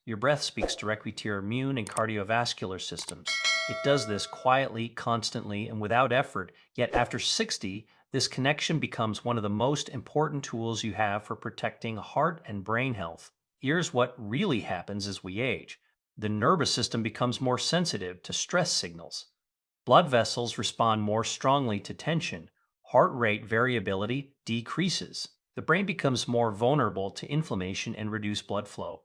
Your breath speaks directly to your immune and cardiovascular systems. It does this quietly, constantly, and without effort, yet after 60, this connection becomes one of the most important tools you have for protecting heart and brain health. Here's what really happens as we age. The nervous system becomes more sensitive to stress signals. Blood vessels respond more strongly to tension. Heart rate variability decreases. The brain becomes more vulnerable to inflammation and reduced blood flow.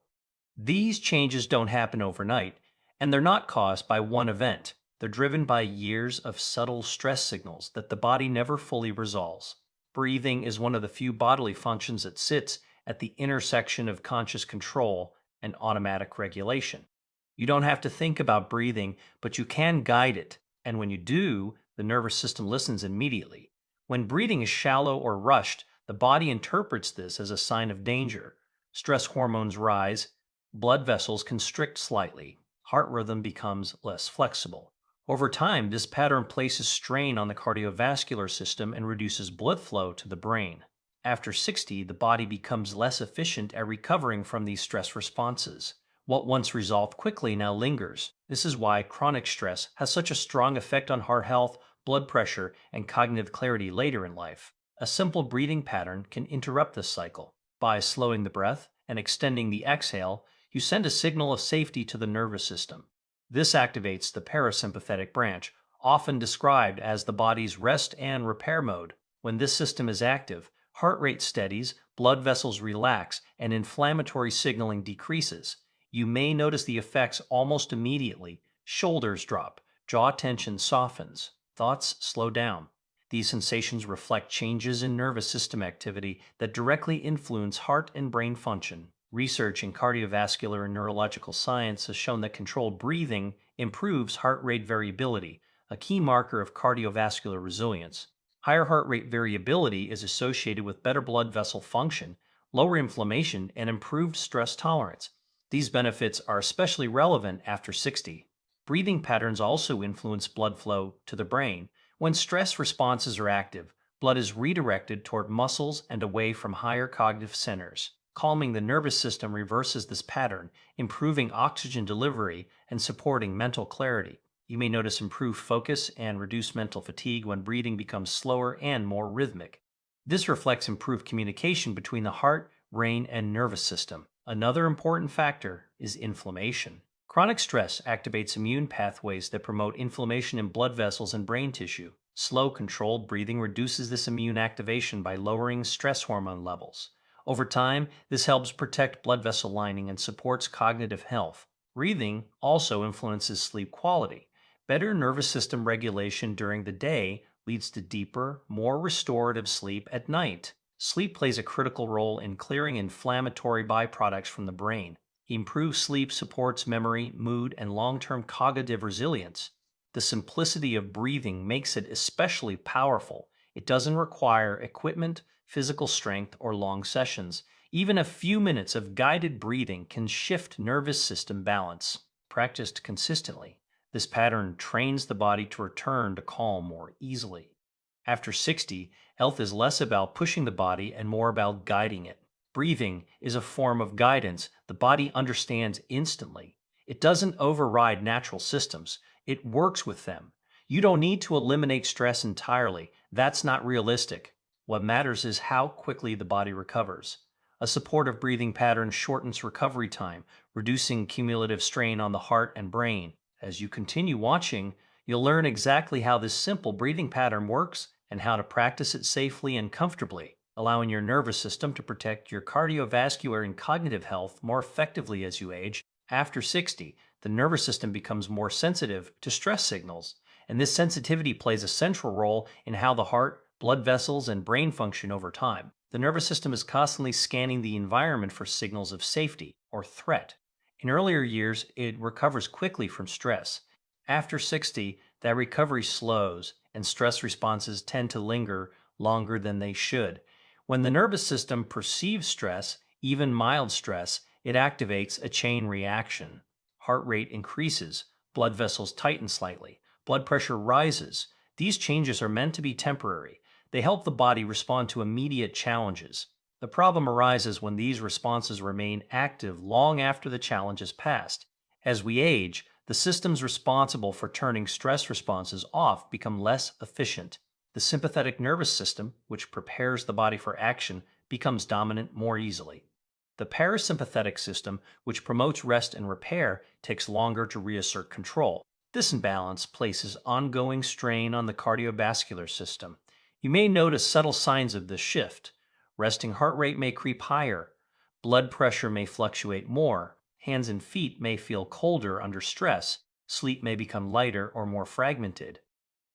These changes don't happen overnight, and they're not caused by one event. They're driven by years of subtle stress signals that the body never fully resolves. Breathing is one of the few bodily functions that sits at the intersection of conscious control and automatic regulation. You don't have to think about breathing, but you can guide it. And when you do, the nervous system listens immediately. When breathing is shallow or rushed, the body interprets this as a sign of danger. Stress hormones rise, blood vessels constrict slightly, heart rhythm becomes less flexible. Over time, this pattern places strain on the cardiovascular system and reduces blood flow to the brain. After 60, the body becomes less efficient at recovering from these stress responses. What once resolved quickly now lingers. This is why chronic stress has such a strong effect on heart health, blood pressure, and cognitive clarity later in life. A simple breathing pattern can interrupt this cycle. By slowing the breath and extending the exhale, you send a signal of safety to the nervous system. This activates the parasympathetic branch, often described as the body's rest and repair mode. When this system is active, heart rate steadies, blood vessels relax, and inflammatory signaling decreases. You may notice the effects almost immediately. Shoulders drop, jaw tension softens, thoughts slow down. These sensations reflect changes in nervous system activity that directly influence heart and brain function. Research in cardiovascular and neurological science has shown that controlled breathing improves heart rate variability, a key marker of cardiovascular resilience. Higher heart rate variability is associated with better blood vessel function, lower inflammation, and improved stress tolerance. These benefits are especially relevant after 60. Breathing patterns also influence blood flow to the brain. When stress responses are active, blood is redirected toward muscles and away from higher cognitive centers. Calming the nervous system reverses this pattern, improving oxygen delivery and supporting mental clarity. You may notice improved focus and reduced mental fatigue when breathing becomes slower and more rhythmic. This reflects improved communication between the heart, brain, and nervous system. Another important factor is inflammation. Chronic stress activates immune pathways that promote inflammation in blood vessels and brain tissue. Slow, controlled breathing reduces this immune activation by lowering stress hormone levels. Over time, this helps protect blood vessel lining and supports cognitive health. Breathing also influences sleep quality. Better nervous system regulation during the day leads to deeper, more restorative sleep at night. Sleep plays a critical role in clearing inflammatory byproducts from the brain. Improved sleep supports memory, mood, and long-term cognitive resilience. The simplicity of breathing makes it especially powerful. It doesn't require equipment, physical strength, or long sessions. Even a few minutes of guided breathing can shift nervous system balance. Practiced consistently, this pattern trains the body to return to calm more easily. After 60, health is less about pushing the body and more about guiding it. Breathing is a form of guidance the body understands instantly. It doesn't override natural systems, it works with them. You don't need to eliminate stress entirely. That's not realistic. What matters is how quickly the body recovers. A supportive breathing pattern shortens recovery time, reducing cumulative strain on the heart and brain. As you continue watching, you'll learn exactly how this simple breathing pattern works and how to practice it safely and comfortably, allowing your nervous system to protect your cardiovascular and cognitive health more effectively as you age. After 60, the nervous system becomes more sensitive to stress signals, and this sensitivity plays a central role in how the heart, blood vessels, and brain function over time. The nervous system is constantly scanning the environment for signals of safety or threat. In earlier years, it recovers quickly from stress. After 60, that recovery slows, and stress responses tend to linger longer than they should. When the nervous system perceives stress, even mild stress, it activates a chain reaction. Heart rate increases, blood vessels tighten slightly, blood pressure rises. These changes are meant to be temporary. They help the body respond to immediate challenges. The problem arises when these responses remain active long after the challenge has passed. As we age, the systems responsible for turning stress responses off become less efficient. The sympathetic nervous system, which prepares the body for action, becomes dominant more easily. The parasympathetic system, which promotes rest and repair, takes longer to reassert control. This imbalance places ongoing strain on the cardiovascular system. You may notice subtle signs of this shift. Resting heart rate may creep higher, blood pressure may fluctuate more, hands and feet may feel colder under stress, sleep may become lighter or more fragmented.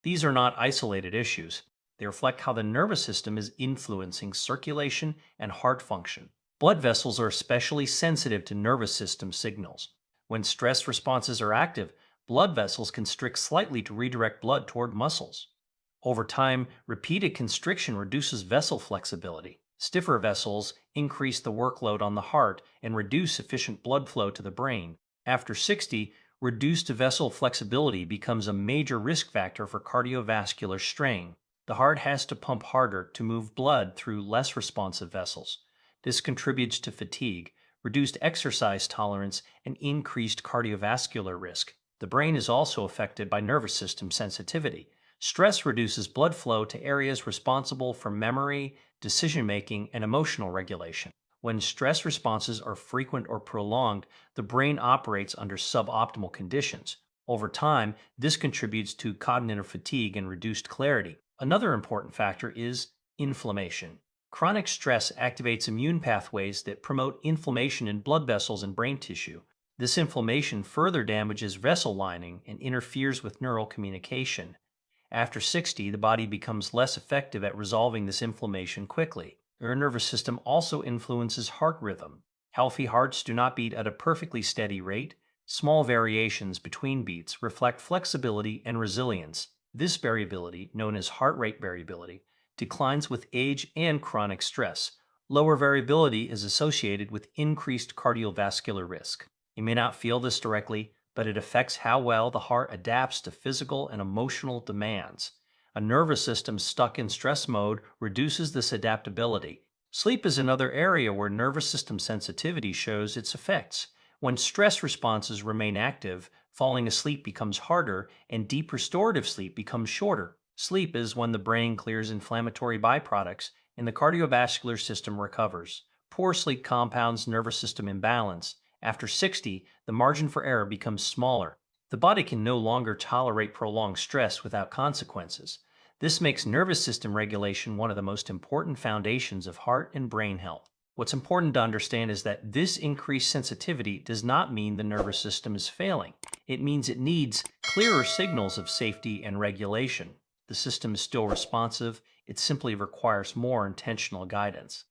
These are not isolated issues. They reflect how the nervous system is influencing circulation and heart function. Blood vessels are especially sensitive to nervous system signals. When stress responses are active, blood vessels constrict slightly to redirect blood toward muscles. Over time, repeated constriction reduces vessel flexibility. Stiffer vessels increase the workload on the heart and reduce efficient blood flow to the brain. After 60, reduced vessel flexibility becomes a major risk factor for cardiovascular strain. The heart has to pump harder to move blood through less responsive vessels. This contributes to fatigue, reduced exercise tolerance, and increased cardiovascular risk. The brain is also affected by nervous system sensitivity. Stress reduces blood flow to areas responsible for memory, decision making, and emotional regulation. When stress responses are frequent or prolonged, the brain operates under suboptimal conditions. Over time, this contributes to cognitive fatigue and reduced clarity. Another important factor is inflammation. Chronic stress activates immune pathways that promote inflammation in blood vessels and brain tissue. This inflammation further damages vessel lining and interferes with neural communication. After 60, the body becomes less effective at resolving this inflammation quickly. Your nervous system also influences heart rhythm. Healthy hearts do not beat at a perfectly steady rate. Small variations between beats reflect flexibility and resilience. This variability, known as heart rate variability, declines with age and chronic stress. Lower variability is associated with increased cardiovascular risk. You may not feel this directly, but it affects how well the heart adapts to physical and emotional demands. A nervous system stuck in stress mode reduces this adaptability. Sleep is another area where nervous system sensitivity shows its effects. When stress responses remain active, falling asleep becomes harder and deep restorative sleep becomes shorter. Sleep is when the brain clears inflammatory byproducts and the cardiovascular system recovers. Poor sleep compounds nervous system imbalance. After 60, the margin for error becomes smaller. The body can no longer tolerate prolonged stress without consequences. This makes nervous system regulation one of the most important foundations of heart and brain health. What's important to understand is that this increased sensitivity does not mean the nervous system is failing. It means it needs clearer signals of safety and regulation. The system is still responsive, it simply requires more intentional guidance.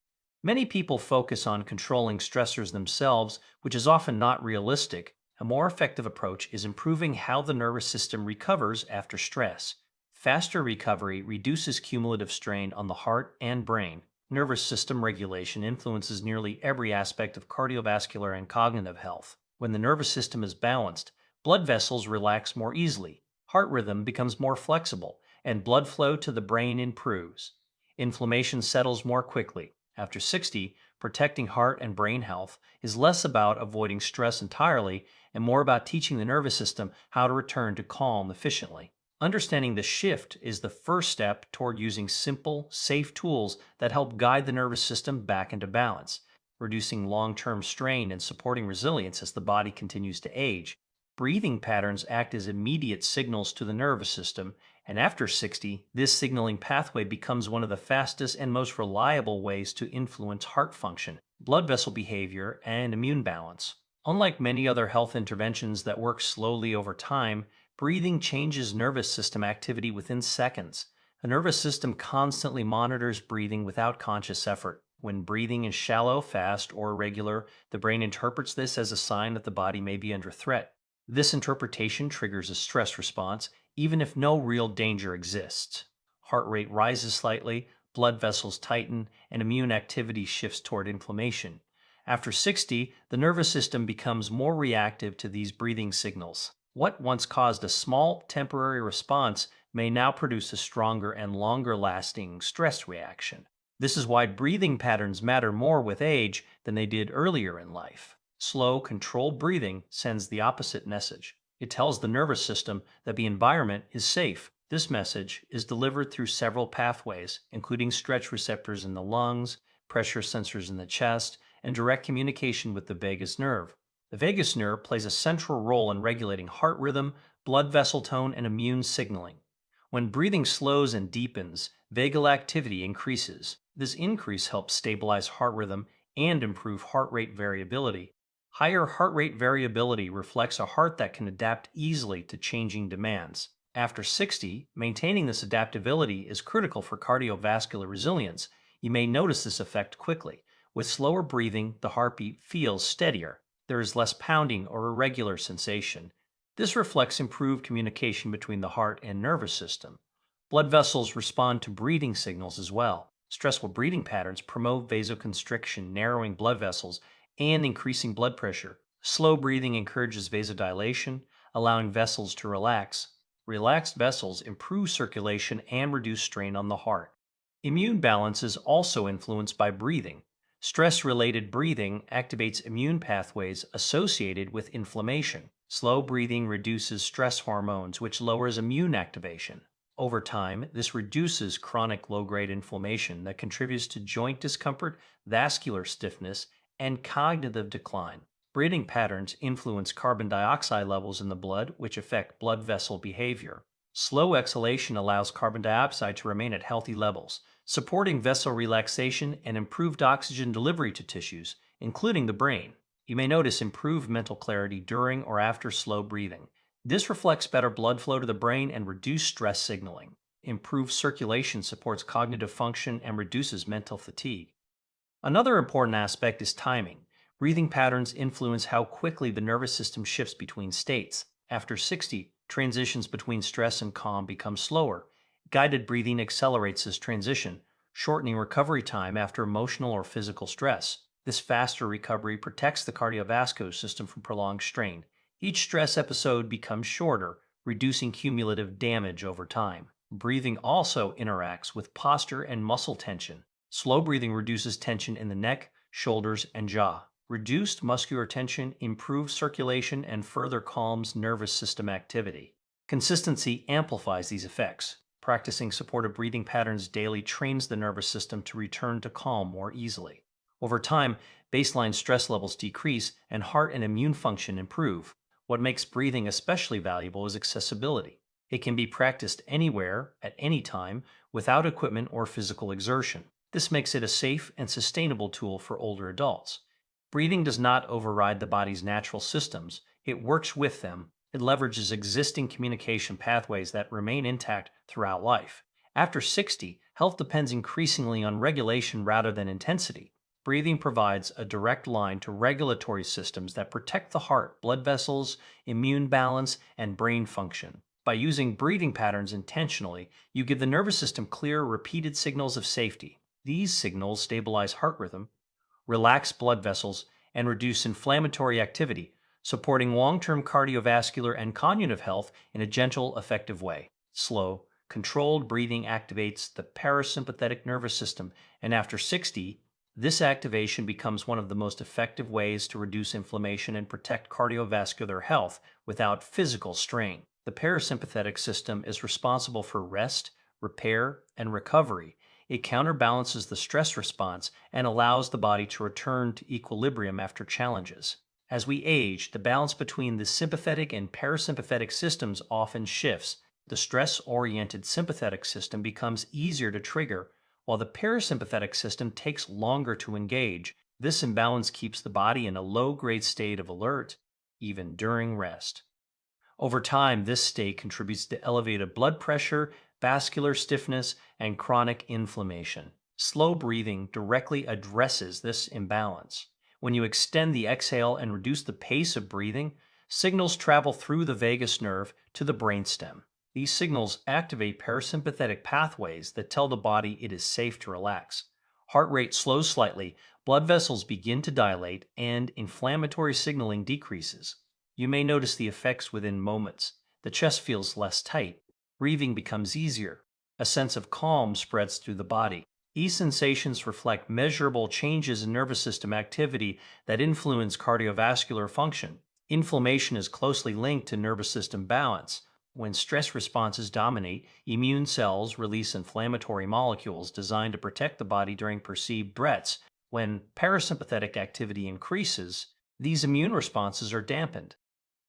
Many people focus on controlling stressors themselves, which is often not realistic. A more effective approach is improving how the nervous system recovers after stress. Faster recovery reduces cumulative strain on the heart and brain. Nervous system regulation influences nearly every aspect of cardiovascular and cognitive health. When the nervous system is balanced, blood vessels relax more easily, heart rhythm becomes more flexible, and blood flow to the brain improves. Inflammation settles more quickly. After 60, protecting heart and brain health is less about avoiding stress entirely and more about teaching the nervous system how to return to calm efficiently. Understanding the shift is the first step toward using simple, safe tools that help guide the nervous system back into balance, reducing long-term strain and supporting resilience as the body continues to age. Breathing patterns act as immediate signals to the nervous system, and after 60, this signaling pathway becomes one of the fastest and most reliable ways to influence heart function, blood vessel behavior, and immune balance. Unlike many other health interventions that work slowly over time, breathing changes nervous system activity within seconds. The nervous system constantly monitors breathing without conscious effort. When breathing is shallow, fast, or irregular, the brain interprets this as a sign that the body may be under threat. This interpretation triggers a stress response, even if no real danger exists. Heart rate rises slightly, blood vessels tighten, and immune activity shifts toward inflammation. After 60, the nervous system becomes more reactive to these breathing signals. What once caused a small, temporary response may now produce a stronger and longer lasting stress reaction. This is why breathing patterns matter more with age than they did earlier in life. Slow, controlled breathing sends the opposite message. It tells the nervous system that the environment is safe. This message is delivered through several pathways, including stretch receptors in the lungs, pressure sensors in the chest, and direct communication with the vagus nerve. The vagus nerve plays a central role in regulating heart rhythm, blood vessel tone, and immune signaling. When breathing slows and deepens, vagal activity increases. This increase helps stabilize heart rhythm and improve heart rate variability. Higher heart rate variability reflects a heart that can adapt easily to changing demands. After 60, maintaining this adaptability is critical for cardiovascular resilience. You may notice this effect quickly. With slower breathing, the heartbeat feels steadier. There is less pounding or irregular sensation. This reflects improved communication between the heart and nervous system. Blood vessels respond to breathing signals as well. Stressful breathing patterns promote vasoconstriction, narrowing blood vessels, and increasing blood pressure. Slow breathing encourages vasodilation, allowing vessels to relax. Relaxed vessels improve circulation and reduce strain on the heart. Immune balance is also influenced by breathing. Stress related breathing activates immune pathways associated with inflammation. Slow breathing reduces stress hormones, which lowers immune activation. Over time, this reduces chronic low grade inflammation that contributes to joint discomfort, vascular stiffness, and cognitive decline. Breathing patterns influence carbon dioxide levels in the blood, which affect blood vessel behavior. Slow exhalation allows carbon dioxide to remain at healthy levels, supporting vessel relaxation and improved oxygen delivery to tissues, including the brain. You may notice improved mental clarity during or after slow breathing. This reflects better blood flow to the brain and reduced stress signaling. Improved circulation supports cognitive function and reduces mental fatigue. Another important aspect is timing. Breathing patterns influence how quickly the nervous system shifts between states. After 60, transitions between stress and calm become slower. Guided breathing accelerates this transition, shortening recovery time after emotional or physical stress. This faster recovery protects the cardiovascular system from prolonged strain. Each stress episode becomes shorter, reducing cumulative damage over time. Breathing also interacts with posture and muscle tension. Slow breathing reduces tension in the neck, shoulders, and jaw. Reduced muscular tension improves circulation and further calms nervous system activity. Consistency amplifies these effects. Practicing supportive breathing patterns daily trains the nervous system to return to calm more easily. Over time, baseline stress levels decrease and heart and immune function improve. What makes breathing especially valuable is accessibility. It can be practiced anywhere, at any time, without equipment or physical exertion. This makes it a safe and sustainable tool for older adults. Breathing does not override the body's natural systems, it works with them. It leverages existing communication pathways that remain intact throughout life. After 60, health depends increasingly on regulation rather than intensity. Breathing provides a direct line to regulatory systems that protect the heart, blood vessels, immune balance, and brain function. By using breathing patterns intentionally, you give the nervous system clear, repeated signals of safety. These signals stabilize heart rhythm, relax blood vessels, and reduce inflammatory activity, supporting long term cardiovascular and cognitive health in a gentle, effective way. Slow, controlled breathing activates the parasympathetic nervous system, and after 60, this activation becomes one of the most effective ways to reduce inflammation and protect cardiovascular health without physical strain. The parasympathetic system is responsible for rest, repair, and recovery. It counterbalances the stress response and allows the body to return to equilibrium after challenges. As we age, the balance between the sympathetic and parasympathetic systems often shifts. The stress oriented sympathetic system becomes easier to trigger, while the parasympathetic system takes longer to engage. This imbalance keeps the body in a low grade state of alert, even during rest. Over time, this state contributes to elevated blood pressure, vascular stiffness, and chronic inflammation. Slow breathing directly addresses this imbalance. When you extend the exhale and reduce the pace of breathing, signals travel through the vagus nerve to the brainstem. These signals activate parasympathetic pathways that tell the body it is safe to relax. Heart rate slows slightly, blood vessels begin to dilate, and inflammatory signaling decreases. You may notice the effects within moments. The chest feels less tight. Breathing becomes easier. A sense of calm spreads through the body. These sensations reflect measurable changes in nervous system activity that influence cardiovascular function. Inflammation is closely linked to nervous system balance. When stress responses dominate, immune cells release inflammatory molecules designed to protect the body during perceived threats. When parasympathetic activity increases, these immune responses are dampened.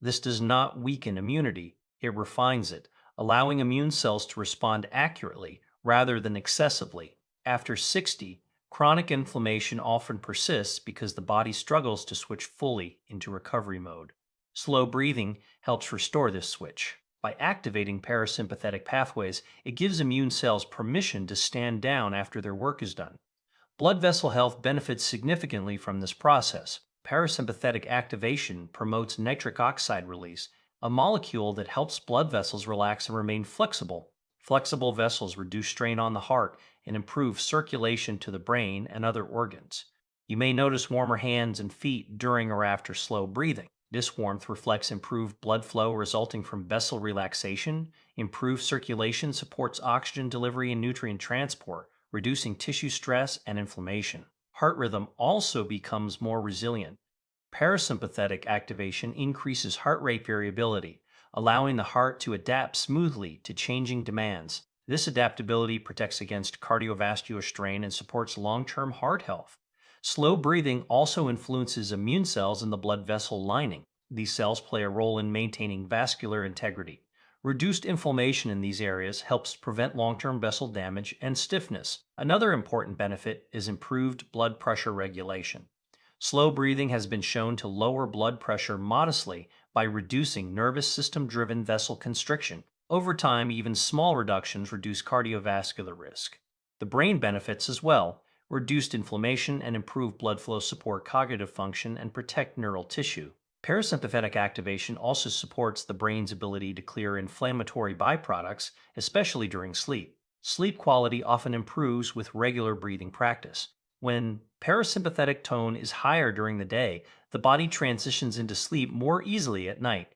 This does not weaken immunity, it refines it, allowing immune cells to respond accurately rather than excessively. After 60, chronic inflammation often persists because the body struggles to switch fully into recovery mode. Slow breathing helps restore this switch. By activating parasympathetic pathways, it gives immune cells permission to stand down after their work is done. Blood vessel health benefits significantly from this process. Parasympathetic activation promotes nitric oxide release, a molecule that helps blood vessels relax and remain flexible. Flexible vessels reduce strain on the heart and improve circulation to the brain and other organs. You may notice warmer hands and feet during or after slow breathing. This warmth reflects improved blood flow resulting from vessel relaxation. Improved circulation supports oxygen delivery and nutrient transport, reducing tissue stress and inflammation. Heart rhythm also becomes more resilient. Parasympathetic activation increases heart rate variability, allowing the heart to adapt smoothly to changing demands. This adaptability protects against cardiovascular strain and supports long term heart health. Slow breathing also influences immune cells in the blood vessel lining. These cells play a role in maintaining vascular integrity. Reduced inflammation in these areas helps prevent long term vessel damage and stiffness. Another important benefit is improved blood pressure regulation. Slow breathing has been shown to lower blood pressure modestly by reducing nervous system driven vessel constriction. Over time, even small reductions reduce cardiovascular risk. The brain benefits as well. Reduced inflammation and improved blood flow support cognitive function and protect neural tissue. Parasympathetic activation also supports the brain's ability to clear inflammatory byproducts, especially during sleep. Sleep quality often improves with regular breathing practice. When parasympathetic tone is higher during the day, the body transitions into sleep more easily at night.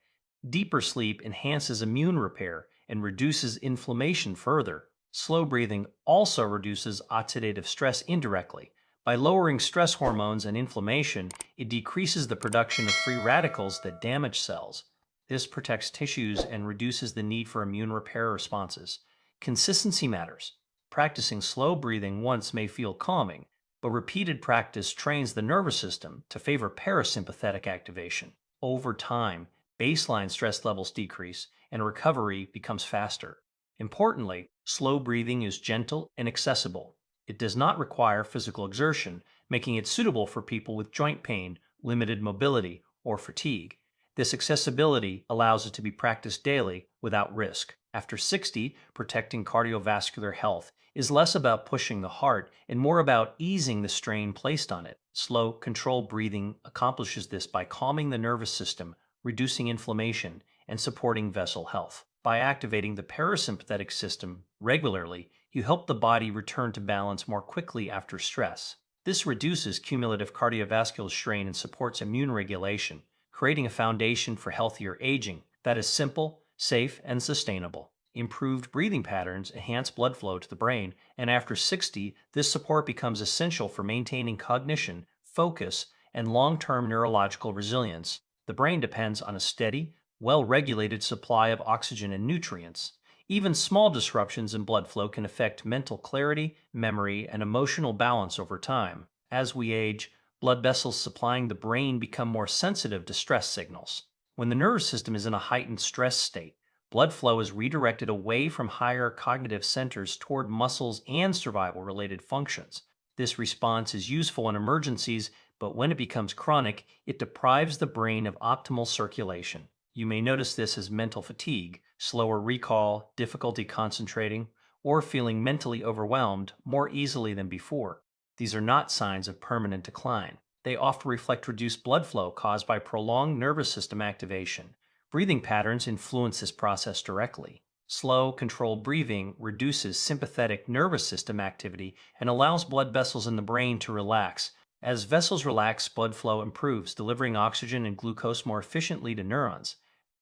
Deeper sleep enhances immune repair and reduces inflammation further. Slow breathing also reduces oxidative stress indirectly. By lowering stress hormones and inflammation, it decreases the production of free radicals that damage cells. This protects tissues and reduces the need for immune repair responses. Consistency matters. Practicing slow breathing once may feel calming, but repeated practice trains the nervous system to favor parasympathetic activation. Over time, baseline stress levels decrease and recovery becomes faster. Importantly, slow breathing is gentle and accessible. It does not require physical exertion, making it suitable for people with joint pain, limited mobility, or fatigue. This accessibility allows it to be practiced daily without risk. After 60, protecting cardiovascular health is less about pushing the heart and more about easing the strain placed on it. Slow, controlled breathing accomplishes this by calming the nervous system, reducing inflammation, and supporting vessel health. By activating the parasympathetic system regularly, you help the body return to balance more quickly after stress. This reduces cumulative cardiovascular strain and supports immune regulation, creating a foundation for healthier aging that is simple, safe, and sustainable. Improved breathing patterns enhance blood flow to the brain, and after 60, this support becomes essential for maintaining cognition, focus, and long term neurological resilience. The brain depends on a steady, well regulated supply of oxygen and nutrients. Even small disruptions in blood flow can affect mental clarity, memory, and emotional balance over time. As we age, blood vessels supplying the brain become more sensitive to stress signals. When the nervous system is in a heightened stress state, blood flow is redirected away from higher cognitive centers toward muscles and survival related functions. This response is useful in emergencies, but when it becomes chronic, it deprives the brain of optimal circulation. You may notice this as mental fatigue, slower recall, difficulty concentrating, or feeling mentally overwhelmed more easily than before. These are not signs of permanent decline. They often reflect reduced blood flow caused by prolonged nervous system activation. Breathing patterns influence this process directly. Slow, controlled breathing reduces sympathetic nervous system activity and allows blood vessels in the brain to relax. As vessels relax, blood flow improves, delivering oxygen and glucose more efficiently to neurons.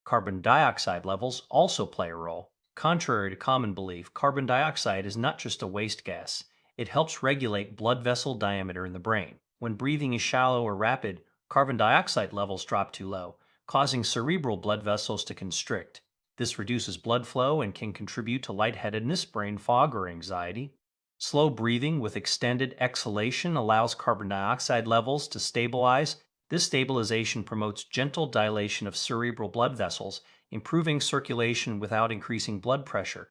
Carbon dioxide levels also play a role. Contrary to common belief, carbon dioxide is not just a waste gas. It helps regulate blood vessel diameter in the brain. When breathing is shallow or rapid, carbon dioxide levels drop too low, causing cerebral blood vessels to constrict. This reduces blood flow and can contribute to lightheadedness, brain fog, or anxiety. Slow breathing with extended exhalation allows carbon dioxide levels to stabilize. This stabilization promotes gentle dilation of cerebral blood vessels, improving circulation without increasing blood pressure.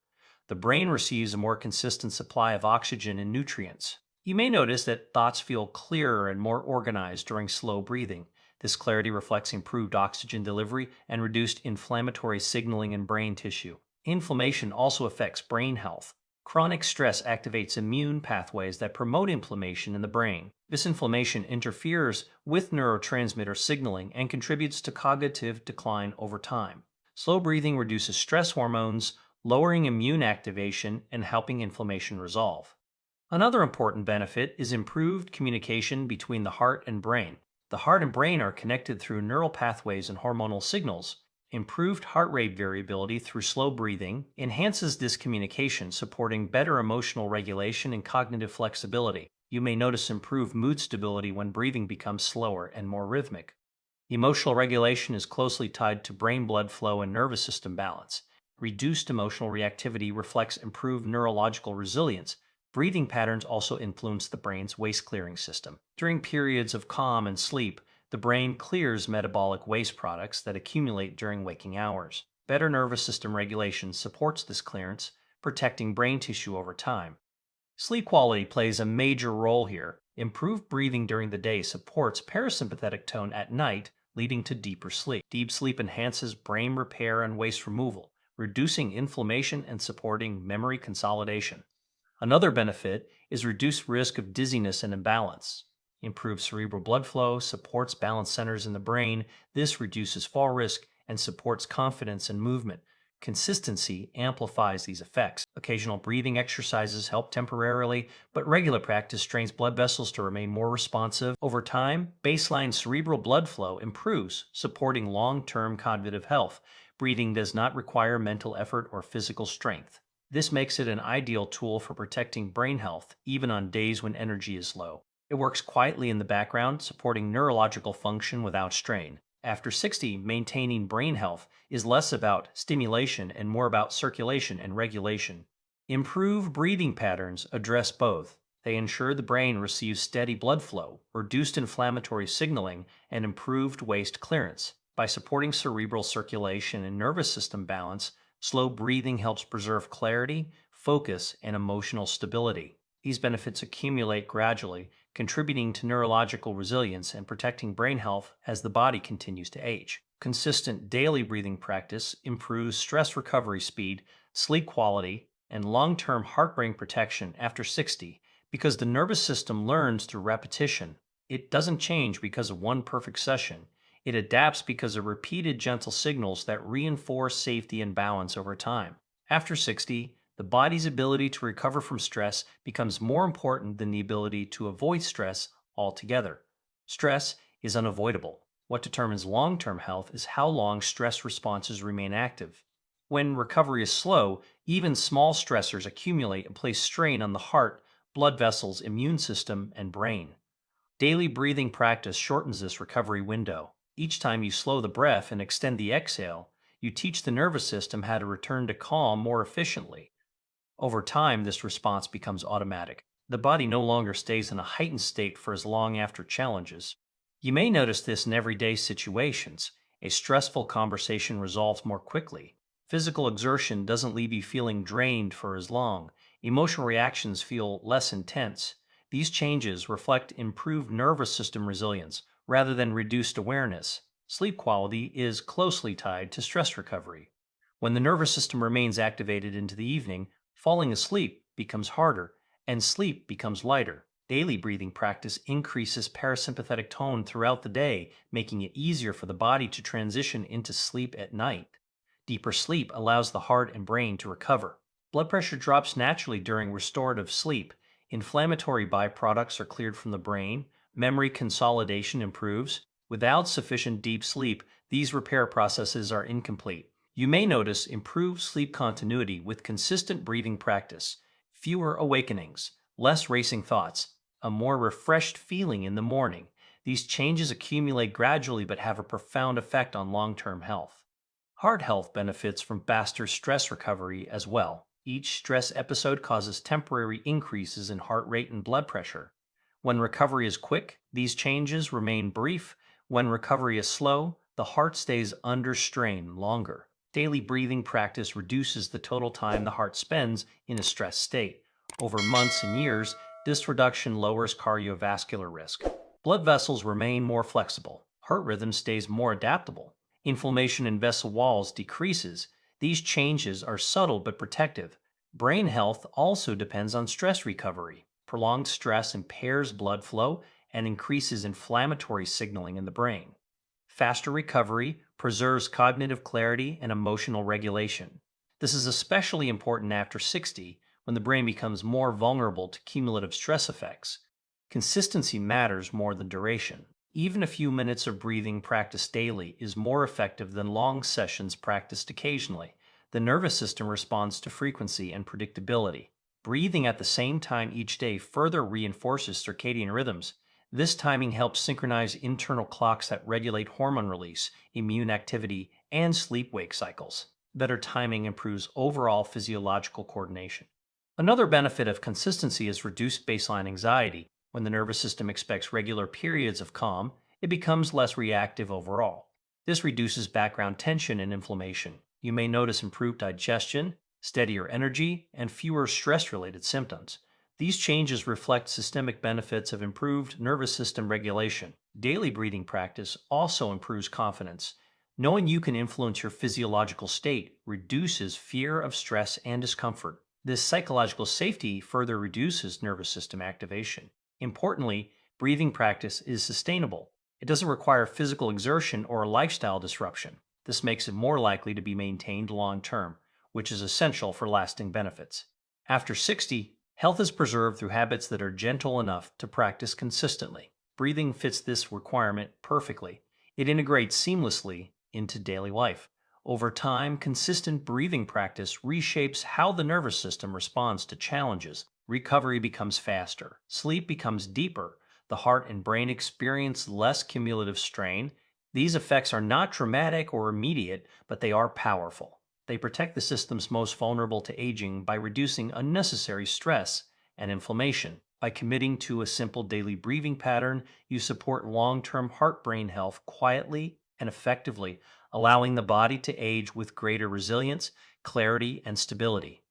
The brain receives a more consistent supply of oxygen and nutrients. You may notice that thoughts feel clearer and more organized during slow breathing. This clarity reflects improved oxygen delivery and reduced inflammatory signaling in brain tissue. Inflammation also affects brain health. Chronic stress activates immune pathways that promote inflammation in the brain. This inflammation interferes with neurotransmitter signaling and contributes to cognitive decline over time. Slow breathing reduces stress hormones, lowering immune activation and helping inflammation resolve. Another important benefit is improved communication between the heart and brain. The heart and brain are connected through neural pathways and hormonal signals. Improved heart rate variability through slow breathing enhances this communication, supporting better emotional regulation and cognitive flexibility. You may notice improved mood stability when breathing becomes slower and more rhythmic. Emotional regulation is closely tied to brain blood flow and nervous system balance. Reduced emotional reactivity reflects improved neurological resilience. Breathing patterns also influence the brain's waste clearing system. During periods of calm and sleep, the brain clears metabolic waste products that accumulate during waking hours. Better nervous system regulation supports this clearance, protecting brain tissue over time. Sleep quality plays a major role here. Improved breathing during the day supports parasympathetic tone at night, leading to deeper sleep. Deep sleep enhances brain repair and waste removal, reducing inflammation and supporting memory consolidation. Another benefit is reduced risk of dizziness and imbalance. Improved cerebral blood flow supports balance centers in the brain. This reduces fall risk and supports confidence and movement. Consistency amplifies these effects. Occasional breathing exercises help temporarily, but regular practice trains blood vessels to remain more responsive. Over time, baseline cerebral blood flow improves, supporting long-term cognitive health. Breathing does not require mental effort or physical strength. This makes it an ideal tool for protecting brain health, even on days when energy is low. It works quietly in the background, supporting neurological function without strain. After 60, maintaining brain health is less about stimulation and more about circulation and regulation. Improved breathing patterns address both. They ensure the brain receives steady blood flow, reduced inflammatory signaling, and improved waste clearance. By supporting cerebral circulation and nervous system balance, slow breathing helps preserve clarity, focus, and emotional stability. These benefits accumulate gradually, contributing to neurological resilience and protecting brain health as the body continues to age. Consistent daily breathing practice improves stress recovery speed, sleep quality, and long-term heart-brain protection after 60 because the nervous system learns through repetition. It doesn't change because of one perfect session. It adapts because of repeated gentle signals that reinforce safety and balance over time. After 60, the body's ability to recover from stress becomes more important than the ability to avoid stress altogether. Stress is unavoidable. What determines long-term health is how long stress responses remain active. When recovery is slow, even small stressors accumulate and place strain on the heart, blood vessels, immune system, and brain. Daily breathing practice shortens this recovery window. Each time you slow the breath and extend the exhale, you teach the nervous system how to return to calm more efficiently. Over time, this response becomes automatic. The body no longer stays in a heightened state for as long after challenges. You may notice this in everyday situations. A stressful conversation resolves more quickly. Physical exertion doesn't leave you feeling drained for as long. Emotional reactions feel less intense. These changes reflect improved nervous system resilience rather than reduced awareness. Sleep quality is closely tied to stress recovery. When the nervous system remains activated into the evening, falling asleep becomes harder and sleep becomes lighter. Daily breathing practice increases parasympathetic tone throughout the day, making it easier for the body to transition into sleep at night. Deeper sleep allows the heart and brain to recover. Blood pressure drops naturally during restorative sleep. Inflammatory byproducts are cleared from the brain. Memory consolidation improves. Without sufficient deep sleep, these repair processes are incomplete. You may notice improved sleep continuity with consistent breathing practice, fewer awakenings, less racing thoughts, a more refreshed feeling in the morning. These changes accumulate gradually but have a profound effect on long term health. Heart health benefits from faster stress recovery as well. Each stress episode causes temporary increases in heart rate and blood pressure. When recovery is quick, these changes remain brief. When recovery is slow, the heart stays under strain longer. Daily breathing practice reduces the total time the heart spends in a stress state. Over months and years, this reduction lowers cardiovascular risk. Blood vessels remain more flexible. Heart rhythm stays more adaptable. Inflammation in vessel walls decreases. These changes are subtle but protective. Brain health also depends on stress recovery. Prolonged stress impairs blood flow and increases inflammatory signaling in the brain. Faster recovery preserves cognitive clarity and emotional regulation. This is especially important after 60, when the brain becomes more vulnerable to cumulative stress effects. Consistency matters more than duration. Even a few minutes of breathing practice daily is more effective than long sessions practiced occasionally. The nervous system responds to frequency and predictability. Breathing at the same time each day further reinforces circadian rhythms. This timing helps synchronize internal clocks that regulate hormone release, immune activity, and sleep wake cycles. Better timing improves overall physiological coordination. Another benefit of consistency is reduced baseline anxiety. When the nervous system expects regular periods of calm, it becomes less reactive overall. This reduces background tension and inflammation. You may notice improved digestion, steadier energy, and fewer stress related symptoms. These changes reflect systemic benefits of improved nervous system regulation. Daily breathing practice also improves confidence. Knowing you can influence your physiological state reduces fear of stress and discomfort. This psychological safety further reduces nervous system activation. Importantly, breathing practice is sustainable. It doesn't require physical exertion or a lifestyle disruption. This makes it more likely to be maintained long term, which is essential for lasting benefits. After 60, health is preserved through habits that are gentle enough to practice consistently. Breathing fits this requirement perfectly. It integrates seamlessly into daily life. Over time, consistent breathing practice reshapes how the nervous system responds to challenges. Recovery becomes faster, sleep becomes deeper, the heart and brain experience less cumulative strain. These effects are not dramatic or immediate, but they are powerful. They protect the systems most vulnerable to aging by reducing unnecessary stress and inflammation. By committing to a simple daily breathing pattern, you support long term heart brain health quietly and effectively, allowing the body to age with greater resilience, clarity, and stability.